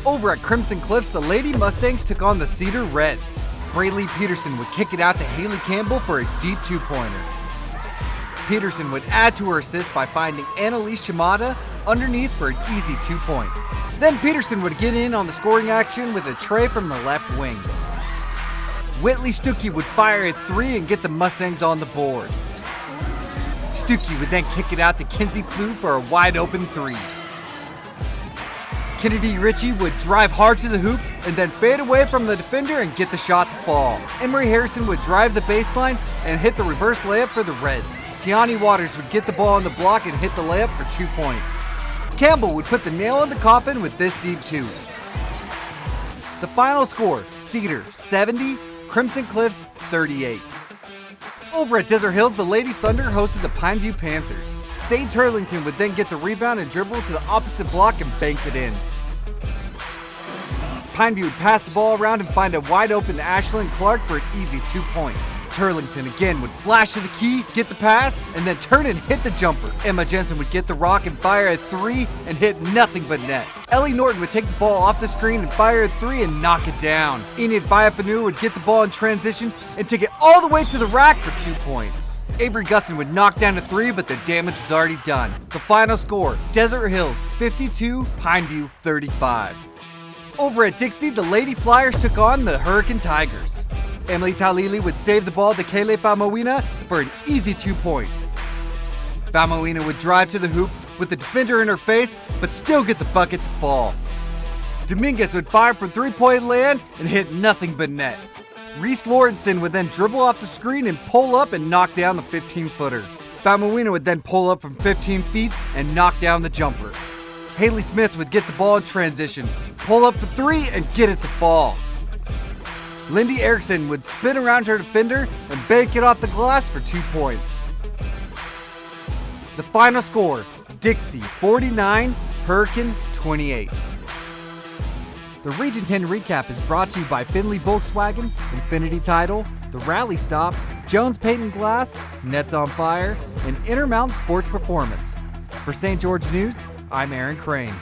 Over at Crimson Cliffs, the Lady Mustangs took on the Cedar Reds. Braylee Peterson would kick it out to Haley Campbell for a deep two-pointer. Peterson would add to her assist by finding Annalise Shimada underneath for an easy 2 points. Then Peterson would get in on the scoring action with a tray from the left wing. Whitley Stuckey would fire a three and get the Mustangs on the board. Stuckey would then kick it out to Kinsey Plouffe for a wide open three. Kennedy Ritchie would drive hard to the hoop and then fade away from the defender and get the shot to fall. Emery Harrison would drive the baseline and hit the reverse layup for the Reds. Tiani Waters would get the ball on the block and hit the layup for 2 points. Campbell would put the nail in the coffin with this deep two. The final score, Cedar 70, Crimson Cliffs 38. Over at Desert Hills, the Lady Thunder hosted the Pineview Panthers. Sade Turlington would then get the rebound and dribble to the opposite block and bank it in. Pineview would pass the ball around and find a wide open Ashlyn Clark for an easy 2 points. Turlington again would flash to the key, get the pass, and then turn and hit the jumper. Emma Jensen would get the rock and fire a three and hit nothing but net. Ellie Norton would take the ball off the screen and fire a three and knock it down. Enid Viapanu would get the ball in transition and take it all the way to the rack for 2 points. Avery Gustin would knock down a three, but the damage was already done. The final score, Desert Hills 52, Pineview 35. Over at Dixie, the Lady Flyers took on the Hurricane Tigers. Emily Talili would save the ball to Kaylee Famawina for an easy 2 points. Famawina would drive to the hoop with the defender in her face, but still get the bucket to fall. Dominguez would fire from three-point land and hit nothing but net. Reese Lawrenson would then dribble off the screen and pull up and knock down the 15-footer. Famawina would then pull up from 15 feet and knock down the jumper. Haley Smith would get the ball in transition, pull up the three, and get it to fall. Lindy Erickson would spin around her defender and bank it off the glass for 2 points. The final score, Dixie 49, Hurricane 28. The Region 10 recap is brought to you by Findlay Volkswagen, Infinity Title, The Rally Stop, Jones Paint and Glass, Nets on Fire, and Intermountain Sports Performance. For St. George News, I'm Aaron Crane.